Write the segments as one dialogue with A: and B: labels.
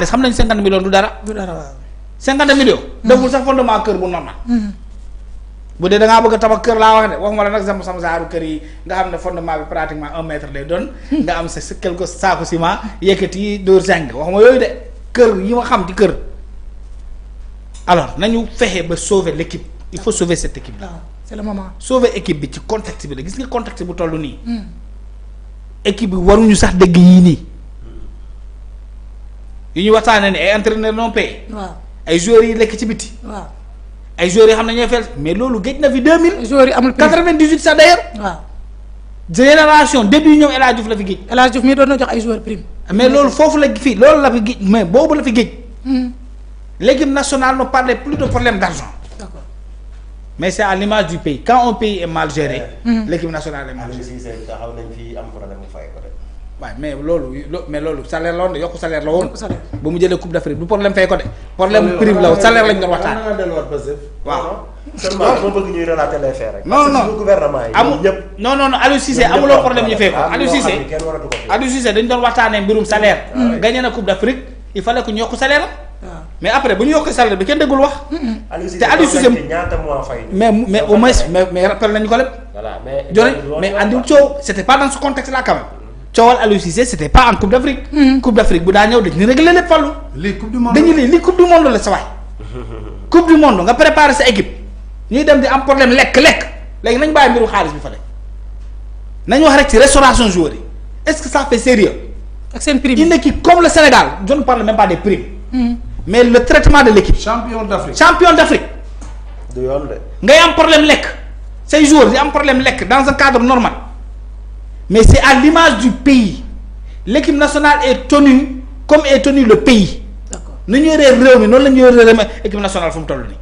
A: xam nañ 50 millions du dara.
B: du dara waaw.
A: 50 millions. deful sax fondement kër bu normal. bu dee da ngaa bëgg a tabax kër laa wax de waxuma la nag sama saaru kër yi nga xam ne fondement bi pratiquement 1 mètre lay doon. nga am sa quelque saako ciment yëkkati dóor zinc waxuma yooyu de kër yi ma xam ci kër. alors nañu fexe ba sauver l' équipe il faut sauver cette équipe là.
B: waaw c' est le moment.
A: sauver équipe bi ci contexte bi la gis nga contexte bu toll nii. équipe bi waruñu sax dégg yii nii. yu ñu waxtaanee ne ay entraîneurs non payés.
B: waaw
A: ay joueurs yi lekk ci biti.
B: waaw
A: ay joueurs yi xam ne ñooy fel mais loolu géej na fi 2000.
B: joueurs yi amul prix
A: 98 sax d'ailleurs.
B: waaw
A: génération début ñoom El Hadj Diouf la fi géej.
B: El Hadj Diouf mii doon na jox ay joueurs prime.
A: mais loolu foofu la fii loolu la fi géej mais boobu la fi géej. l'équipe nationale ne parlait plus de problème d'argent.
B: D'accord.
A: Mais c'est à l'image du pays quand un pays est mal géré. l'équipe nationale est mal gérée.
C: taxaw nañ fi am problème mu fay ko de.
A: waaw mais loolu salaire la woon de yokku salaire la woon.
B: Yokku salaire.
A: ba mu jëlee coupe d'Afrique du problème fay ko de. problème prime la woon salaire lañ doon waxtaan. waaw.
C: seulement ma bëgg ñuy relater les faits rek.
A: non non
C: gouvernement yi
A: amul
C: ñëpp.
A: non non Aliou Cissé amuloo problème ñu fay ko Aliou Cissé
C: kenn waratu ko fi.
A: Aliou Cissé dañu doon waxtaanee mbirum salaire. gagné na coupe d'Afrique il fallait que ñu yokk salaire la.
B: waaw
A: mais après bu ñu yokk salaire bi kenn déggul wax.
C: Aliou
A: te Aliou Cissé
C: ñaata mois fay.
A: mais au moins mais rappel nañu ko lépp.
C: voilà mais.
A: Jone mais andiwul coow c'était pas dans ce contexte là quand même. coowal Aliou Cissé c'était pas en coupe d'Afrique. coupe d'Afrique bu daa ñëw dañu régler lépp fallu.
D: lii coupe du monde
A: dañu lii coupe du monde la sa waay. coupe du monde nga préparer sa équipe ñuy dem di am problème lekk léegi nañ bàyyi mbiru xaalis bi fa de nañu wax rek ci restauration joueurs yi est-ce que ça fait sérieux
B: ak seen prime.
A: une équipe comme le Sénégal je ne parle même pas des primes. mais le traitement de l'équipe.
D: champion d'Afrique.
A: champion d'Afrique.
C: du yoon de.
A: ngay am problème lekk say joueurs di am problème lekk dans un cadre normal mais c'est à l'image du pays l'équipe nationale est tenue comme est tenu le pays.
B: D'accord.
A: nu ñu yoree réew mi noonu la ñu yoree équipe nationale fu mu toll nii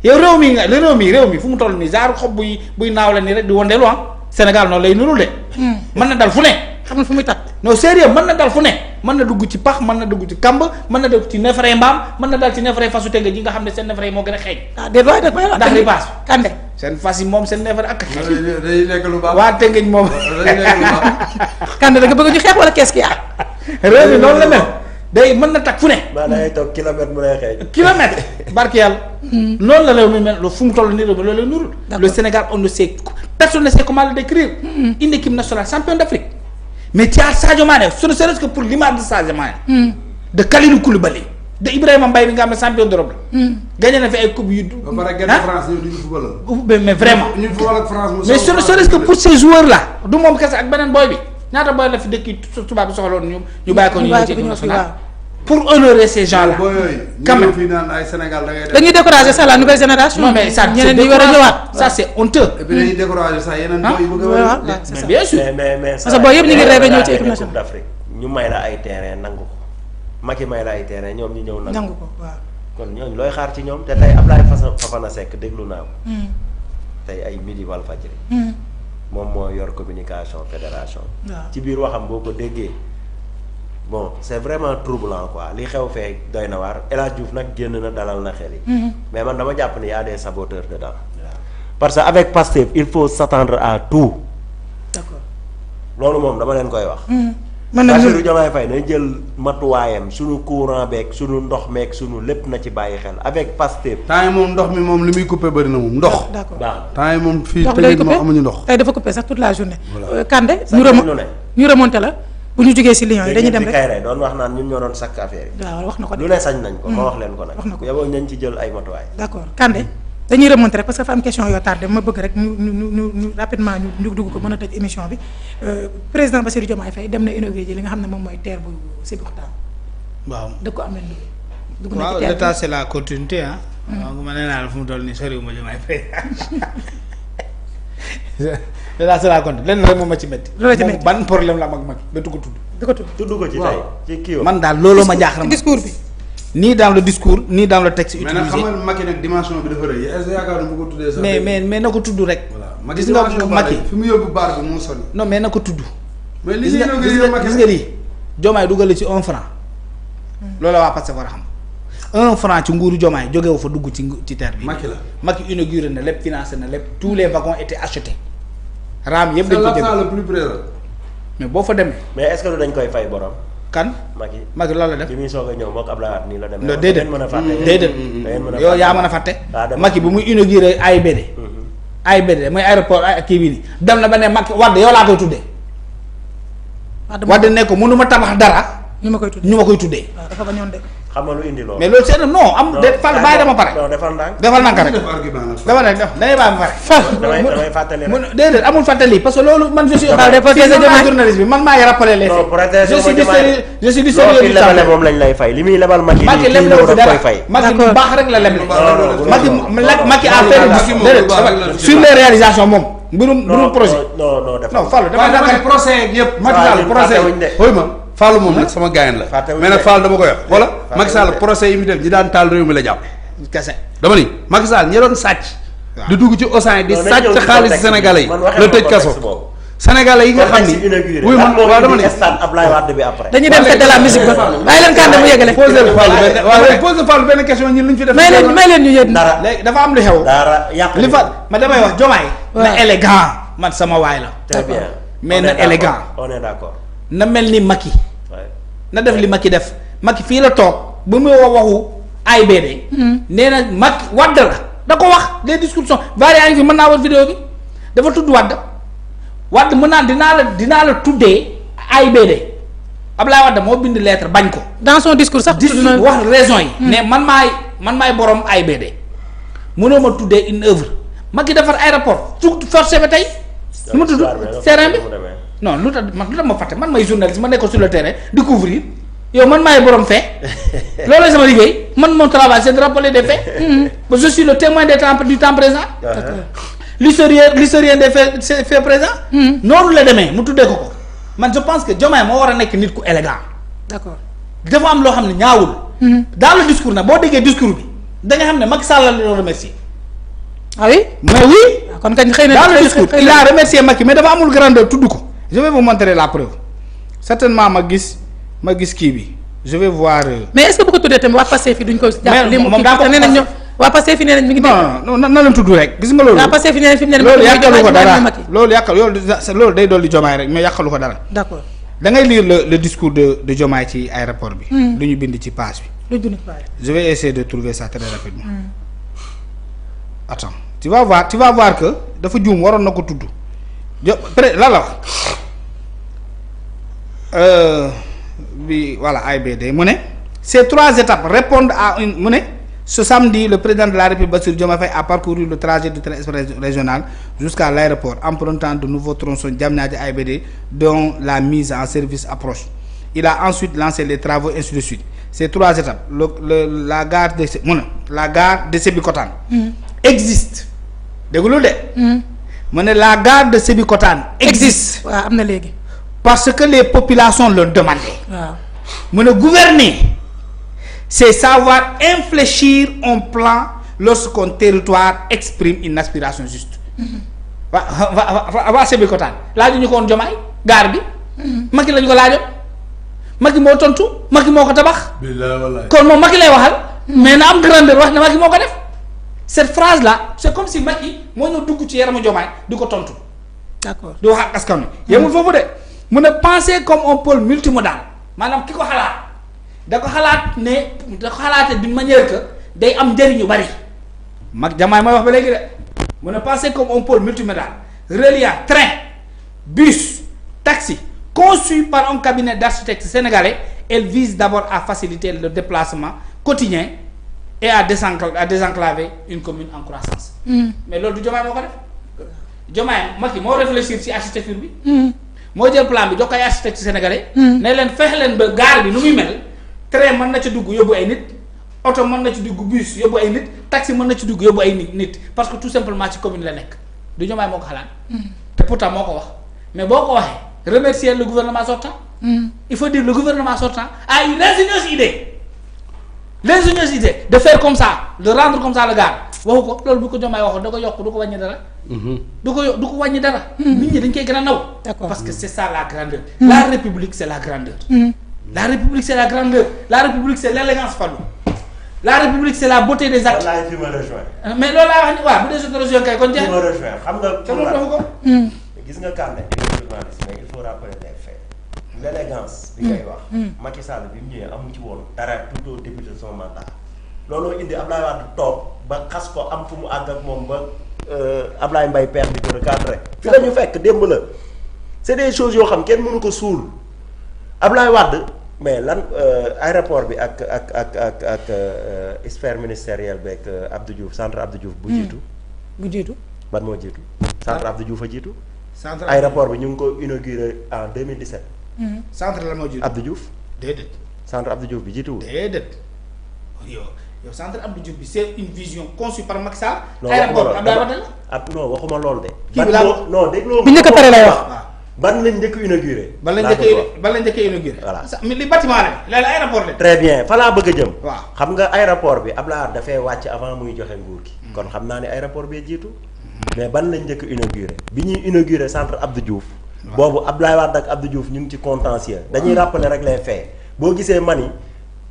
A: yow réew mi fu mu toll nii genre xob buy naaw la nii rek di wondeelu Sénégal noonu lay nurul de. mën na dal fu ne.
B: xamul fu muy tat.
A: non sérieux mën na dal fu ne mën na dugg ci pax mën na dugg ci kamb mën na dugg ci neefere mbaam mën na dal ci neefere fasu tënk ji nga xam ne seen neefere yi moo gën a xeeñ.
B: ah déedéet waaye daf may wax.
A: ndax ripaas
B: Kande.
A: seen fas yi moom seen neefere ak.
D: day lekk lu baax.
A: waa tëngeñ moom.
D: day lekk lu baax.
B: Kande da nga bëgg ñu xeex wala kees ki
A: réew mi noonu la mel day mën na tag fu ne.
C: maa da ngay toog kilomètre mu lay xeeñ.
A: kilomètre barki yàlla. noonu la réew mi mel fu mu toll nii réew mi loolu lay nurul. le Sénégal on ne sait personne ne sait comment le décrire. une équipe nationale championne d'Afrique. mais tu as Sadio Mané ce ne serait-ce que pour l'image de Sadio Mané. de Kalidou Koulibaly de Ibrahima Mbaye bi nga xam ne champion d'Europe la. gagné na fi ay coupe yu.
D: ba pare gerte France ñëw duñu football.
A: mais vraiment.
D: ñu football ak France mu
A: mais ce ne serait-ce que pour ces joueurs là du moom kese ak beneen boy bi ñaata boy la fi dëkk yi tubaab bi soxla woon ñu bàyyi ko ñu ñëw ci équipe nationale pour honorer ces gens là.
D: boo yooyu.
A: quand même
D: ñu fii naan ay Sénégal da ngay def.
B: dañuy décourager ça la nouvelle génération.
A: non mais ça
B: ñeneen ñi war a ñëwaat.
A: ça c'est honteux.
D: et puis dañuy décourager sax yeneen boy yi bëgg a
B: waaw
D: wér.
B: waaw c'est
A: mais
B: ça.
A: bien sûr.
C: mais
B: Parce que booy yëpp ñu ngi rêvé ñëw ci équipe nationale.
C: Coupe d'Afrique ñu may la ay terrain nangu ko Macky may la ay terrain ñoom ñu ñëw
B: nangu ko waaw.
C: kon ñooñu looy xaar ci ñoom te tey Ablaye Fofana Seck déglu naa ko. tey ay midi Walfadjri moom moo yor communication fédération.
B: waaw
C: ci biir waxam boo ko déggee bon c'est vraiment troublant quoi li xew fee doy na waar El Hadj Diouf nag génn na dalal na xel yi. mais man dama jàpp ni y a des saboteurs dedans. parce que avec Pastef il faut s'attendre à tout.
B: d'accord.
C: loolu moom dama leen koy wax.
B: mën na
C: Bassirou Diomaye Faye na jël matuwaayam sunu courant beeg sunu ndox meeg sunu lépp na ci bàyyi xel avec Pastef.
D: temps yi moom ndox mi moom li muy coupé bëri na moom ndox.
B: d'accord
C: baax
D: temps yi moom fii
B: ndox bi day
D: tëjee
B: coupé
D: moom amuñu ndox.
B: tey dafa coupé sax toute la journée.
D: Voilà.
B: Kande
C: na.
B: ñu remonté la bu ñu jógee ci Lions yi dañuy dem rek.
C: Kayre doon wax naan ñun ñoo doon sakk affaire yi.
B: waaw wax na ko de.
C: lu ne sañ nañ ko ma wax leen ko nag.
B: wax na ko
C: yow nañ ci jël ay matuwaay.
B: d'accord Kande dañuy remonter rek parce que dafa am question yoo tardé ma bëgg rek ñu rapidement ñu dugg ko mën a tëj émission bi président Bassirou Diomaye Faye dem na inauguré ji li nga xam ne moom mooy terre bu Sébikotane.
A: waaw
B: dëkk ko am nañ dugg na
A: waaw
B: ci terre
A: l'état c'est la continuité ah. donc ma nee naa la fu mu toll nii soriwuma Diomaye Faye. l'état c'est la continuité lenn rek moom ma ci métti.
B: loolu la ci métti
A: moom ban problème la am ak Macky ba tudd.
B: di ko tudd
C: tudd ko ci
D: waaw.
C: tey ci kii
A: man daal looloo ma jaaxal ma
B: discours bi.
A: ni dans le discours ni dans le texte
D: mais nag
A: utilisé.
D: xam nga Macky nag dimension bi dafa rëy est-ce que yaakaar bu ko tuddee sax.
A: mais na ko tudd rek.
D: voilà
A: gis nga Macky
D: fi mu yóbbu baar bi moo sori.
A: non mais na ko tudd.
D: mais li
A: gis
D: ñuy
A: nga
D: inauguré
A: gis
D: yow
A: nga
D: Macky
A: gis nga lii Diomaye dugal la ci 1 franc. loolu la waa Pastef war a xam 1 franc ci nguuru Diomaye jógewu fa dugg ci terre bi.
D: Macky la
A: Macky inauguré na lépp financé na lépp tous les wagons étaient achetés. raam yëpp dañ ko
D: c'est
A: jënd
D: le plus présent.
A: mais boo fa demee.
C: mais est-ce que dañ koy fay borom.
A: kan. Macky loolu la def.
C: bi muy soog a ñëw moog Abdoulaye Wade nii la demee.
A: non déedéet
C: mën a fàtte.
A: déedéet yow yaa mën a fàtte. Macky bu muy inauguré AIBD. AIBD mooy aéroport kii bii nii dem na ba ne Macky Wade yow laa koy tuddee. Wade ne ko mënu ma tabax dara. ñu ma koy tuddee.
B: waaw dafa bañoon de.
C: xam nga lu indi loolu.
A: mais loolu c'est non am. non Fall bàyyi dama pare.
C: non defal ndànk.
A: defal ndànk rek. dafa ne def dañuy bàyyi ma pare.
C: damay fàttali rek.
A: déedéet amul fàttali parce que loolu man je suis. journaliste bi man maay rappeler les faits. je suis du sérieux du temps
C: moom lañ lay fay li muy lebal Macky.
A: Macky leb la fi dara Macky bu baax rek la leble. Macky a fait sur les réalisations moom. mbirum projet. non Fall
D: dama procès yëpp Macky Sall procès xooy ma Fall moom nag sama gaayan la mais nag Fall dama koy wax xoola Macky Sall procès yi mu def ñi daan taal réew mi la jàpp
A: kese
D: dama ni Macky Sall ñi doon sàcc di dugg ci Auchan di sàcc xaalis sénégalais yi la tëj kaso sénégalais yi nga xam ni wuy man waaw dama ni
B: dañuy dem fête de la musique ba bàyyi leen kànd mu yëgale
A: posé Fall benn question ñun lu ñu fi def
B: may leen ñu yéen
A: léegi dafa am lu xew li fa ma damay wax Diomaye na élégant man sama waay la
C: très bien
A: mais na élégant
C: on est d'accord
A: na mel ni Macky na def li Macky def Macky fii la toog ba muy waxu AIBD nee na Macky Wade la da ko wax les discussions varié ngi fi mën naa war vidéo bi dafa tudd Wade mën naa dinaa la tuddee AIBD Abdoulaye Wade moo bind lettre bañ ko
B: dans son discours sax
A: wax raison yi mais man maay borom AIBD mënoo ma tuddee une œuvre Macky defar aéroport su forcé ba tey lu ma tudd terrain bi non lu tax ma fàtte man may journaliste ma nekk sur le terrain di couvrir yow man maay borom fait loolu la sama liggéey man mon travail c'est de rappeler des faits je suis le témoin du temps présent l'historien des faits présents noonu la demee mu tuddee ko man je pense que Diomaye moo war a nekk nit ku élégant
B: d'accord
A: dafa am loo xam ne ñaawul dans le discours nag boo déggee discours bi da nga xam ne Macky Sall la doon remercier
B: ah oui
A: mais oui
B: kon kañ xëy na
A: dans le discours il a remercié Macky mais dafa amul grandeur tudd ko je vais vous montrer la preuve certainement ma gis kii bi je vais voir.
B: mais est-ce que bu ko tuddee tamit waa Pastef fi duñ ko. jàpp moom daa ko nee nañ ñoom waa Pastef fi nee nañ mi ngi.
A: non na leen tudd rek gis nga loolu.
B: waa Pastef fi nee nañ fi mu ne
A: loolu yàqalu ko dara loolu day dolli Diomaye rek mais yàqalu ko dara.
B: d'accord
A: da ngay lire le discours de Diomaye ci aéroport bi. lu ñu bind ci page bi.
B: lu ñu bind ci page bi.
A: je vais essayer de trouver ça très rapidement. attends tu vas voir que dafa juum waroon na ko tudd lan la wax. Voilà AIBD mu ne ces 3 étapes répondent à une mu ne ce samedi le président de la République Bassirou Diomaye Faye a parcouru le trajet du train express régional jusqu'à l'aéroport empruntant de nouveaux tronçons Diamniadio AIBD dont la mise en service approche. Il a ensuite lancé les travaux ainsi de suite. Ces 3 étapes la gare de Sébikotane existe dégg lu de mu ne la gare de Sébikotane existe
B: waaw am na léegi
A: parce que les populations l'ont demandé.
B: waaw
A: mu ne gouverner c'est savoir infléchir un plan lorsqu'un territoire exprime une aspiration juste. waa Sébikotane laajuñu ko woon Diomaye gaar bi. Macky lañu ko laajoon Macky moo tontu Macky moo ko tabax. kon moom Macky lay waxal. mais na am grandeur wax ne Macky moo ko def. cette phrase là c'est comme si Macky moo ñëw dugg ci yaramu Diomaye di ko tontu.
B: d'accord
A: di wax ak askan wi. yemul foofu de. mu ne penser comme un pôle multimodal maanaam ki ko xalaat da ko xalaate d'une manière que day am njëriñ yu bari Diomaye mooy wax ba léegi de mu ne penser comme un pôle multimodal reliant train bus taxi conçu par un cabinet d'architectes sénégalais. Elle vise d'abord à faciliter le déplacement quotidien et à désenclaver une commune en croissance. Mais loolu du Diomaye moo ko def Diomaye Macky moo réfléchir ci architecture bi. moo jël plan bi jox ko ay architecte sénégalais. ne leen fexe leen ba gaar bi nu muy mel train mën na ci dugg yóbbu ay nit oto mën na ci dugg bus yóbbu ay nit taxi mën na ci dugg yóbbu ay nit parce que tout simplement ci commune la nekk du Diomaye moo ko xalaat. te pourtant moo ko wax mais boo ko waxee remercier le gouvernement sortant. Il faut dire le gouvernement sortant a eu l'ingénieuse idée de faire comme ça de rendre comme ça le gars waxu ko loolu bu ko Diomaye waxoon da ko yokk du ko wàññi dara. du ko wàññi dara. nit ñi dañ koy gën a naw. parce que c'est ça la grandeur. La République c'est la grandeur. La République c'est la grandeur. La République c'est l'élégance Fallou. La République c'est la beauté des actes.
C: wallaahi fi ma rejoindre.
A: mais loolu laa wax ni waaw bu dee suñu région kay kon jeex.
C: fi ma rejoindre xam nga.
A: te loolu dafa ko.
C: gis nga Kandé journaliste mais il faut rappeler les faits. l'élégance bi ngay wax. Macky Sall bi mu ñëwee amu ci woon dara tout au début de son mandat. looloo indi Ablaye Wade toog ba xas ko am fu mu àgg ak moom ba Ablaye Mbaye père di ko recadré. fi la ñu fekk démb la c'est des choses yoo xam kenn mënu ko suul Ablaye Wade mais lan aéroport bi ak sphère ministérielle beeg Abdou Diouf centre Abdou Diouf. bu jiitu. ban moo jiitu. centre Abdou Diouf a jiitu. centre aéroport bi ñu ngi ko inauguré en 2017.
A: centre la moo jiitu
C: Abdou Diouf.
A: déedéet.
C: centre Abdou Diouf bi jiituwul.
A: déedéet yow centre Abdou Diouf bi c'est une vision conçue par Macky Sall.
C: non
A: aéroport Abdoulaye Wade la.
C: non waxuma loolu de.
A: kii bi laa
C: non dégloo.
B: bi njëkk a pare lay wax.
C: ban lañ njëkk inauguré.
A: ban lañ njëkk inauguré.
C: voilà
A: li bâtiment la aéroport la.
C: très bien fa laa bëgg a jëm.
A: waaw
C: xam nga aéroport bi Abdoulaye Wade dafay wàcc avant muy joxe nguur gi. kon xam naa ne aéroport bee jiitu. mais ban lañ njëkk inauguré bi ñuy inauguré centre Abdou Diouf. boobu Abdoulaye Wade ak Abdou Diouf ñu ngi ci contentieux. dañuy rappeler rek les faits boo gisee mani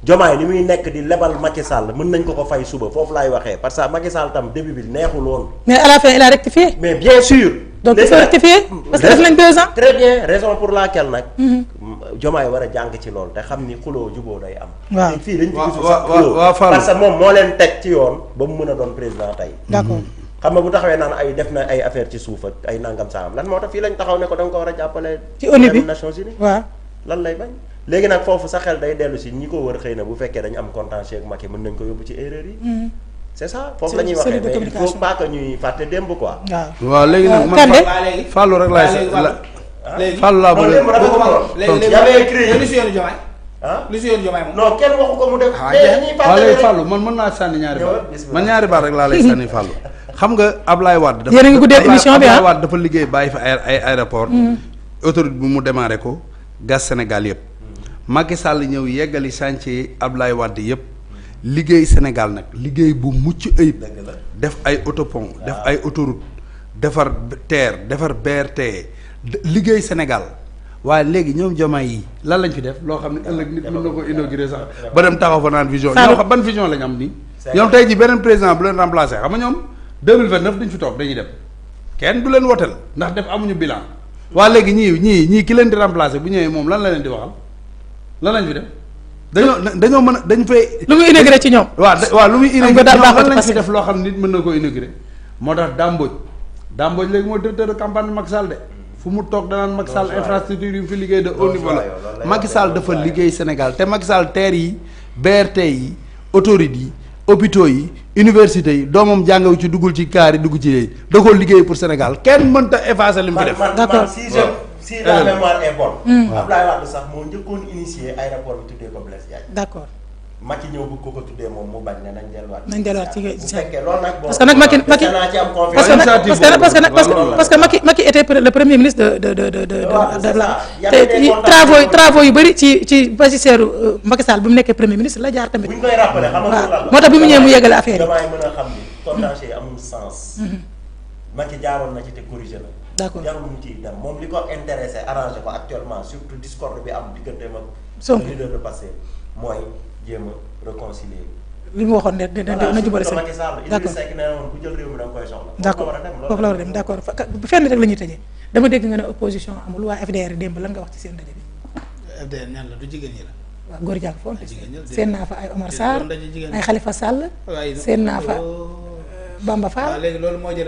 C: Diomaye li muy nekk di lebal Macky Sall mën nañ ko fay suba foofu laay waxee parce que Macky Sall tam début bi neexul woon.
B: mais à la fin il a rectifié.
C: mais bien sûr.
B: donc il faut rectifier parce que def nañ 2 ans.
C: très bien raison pour laquelle nag. Diomaye war a jàng ci loolu te xam ni xuloo juboo day am.
B: waaw
C: fii dañ fi gisul sax xuloo parce que moom moo leen teg ci yoon ba mu mën a doon président tey.
B: d'accord
C: xam nga bu taxawee naan ay def na ay affaire ci suuf ak ay nangam saam lan moo tax fii lañ taxaw ne ko da nga ko war a jàppale.
B: ci ONU bi
C: Nations Unies
B: waaw
C: lan lay bañ. léegi nag foofu sa xel day dellu si ñi ko wër xëy na bu fekkee dañu am contentieux ak Macky mën nañ ko yóbbu ci erreur yi. c'est ça foofu la ñuy waxee mais il faut pas que ñuy fàtte démb quoi.
D: waaw léegi nag man Fallou rek laay Fallou laa bëgg
A: léegi
C: y'avait écrit
A: li si yoonu Diomaye li si yoonu Diomaye moom
C: non kenn waxu ko mu def.
D: waaw léegi Fallou man mën naa sànni ñaari baat man ñaari baat rek laa lay sànni Fallou xam nga Ablaye Wade dafa
B: yéen a ngi guddee émission bi
D: Ablaye Wade dafa liggéey bàyyi fa ay aéroport autoroute bi mu démarré ko gaz Sénégal yëpp Macky Sall ñëw yeggali chantier Ablaye Wade yëpp liggéey Sénégal nag liggéey bu mucc ayib def ay autopont def ay autoroute defar TER defar BRT liggéey Sénégal waaye léegi ñoom Diomaye yi lan lañ fi def loo xam ne ëllëg nit mën na ko inauguré sax ba dem taxaw fa naan vision ñoo xam ban vision lañ am nii ñoom tey ji beneen président bu leen remplacé xam nga ñoom 2029 duñ fi toog dañuy dem kenn du leen woteel ndax def amuñu bilan waa léegi ñii ki leen di remplacé bu ñëwee moom lan la leen di waxal lan lañ fi def dañoo mën a dañ fay
B: lu muy inauguré ci ñoom
D: waaw lu muy inauguré ñoom lan lañ fi def loo xam ne nit mën na koo inauguré moo tax Dame Mbodj léegi mooy directeur de campagne Macky Sall de fu mu toog danaan Macky Sall infrastructure yi mu fi liggéey de haut niveau la Macky Sall dafa liggéey Sénégal te Macky Sall TER yi BRT yi autoroutes yi hôpitaux yi universités yi doomam jàngawu ci duggul ci kaar yi dugg ci yooyu da koo liggéey pour Sénégal kenn mënta effacer li mu fi def.
C: d'accord si la mémoire est bonne. Abdoulaye Wade sax moo njëkkoon initier aéroport bi tuddee ko Blaise Diagne.
B: d'accord
C: Macky ñëw bëgg ko tuddee moom mu bañ ne nañ delluwaat
B: ci
C: bu fekkee loolu nag
B: parce que nag Macky
C: naa ci am confiance
B: parce que Macky était le premier ministre de la te travaux yu bëri ci magistère Macky Sall bi mu nekkee premier ministre la jaar tamit.
C: bu ñu koy rappelé xam nga
B: moo tax bi mu ñëwee mu yeggale affaire yi.
C: damay mën a xam ni contentieux yi amul sens. Macky jaaroon na ci te corrigé na.
B: d'accord
C: jarul mu ciy dem moom li ko intéressé arrangé ko actuellement surtout discorde bi am digganteem ak.
B: Sonko
C: leader de Pastef mooy jéem a réconcilier.
B: li mu waxoon ne dina jubale seen
C: d'accord ku jël réew mi da nga koy soxla.
B: d'accord foofu la war a dem d'accord fenn rek la ñuy tëjee dama dégg nga ne opposition amul waa FDR démb lan nga wax ci seen ndaje bi.
A: FDR ñan la du jigéen ñi la.
B: waaw góor jàng foofu seen naa fa ay Omar Sarr ay Khalifa Sall seen naa fa Bamba Fall.
A: léegi loolu moo jël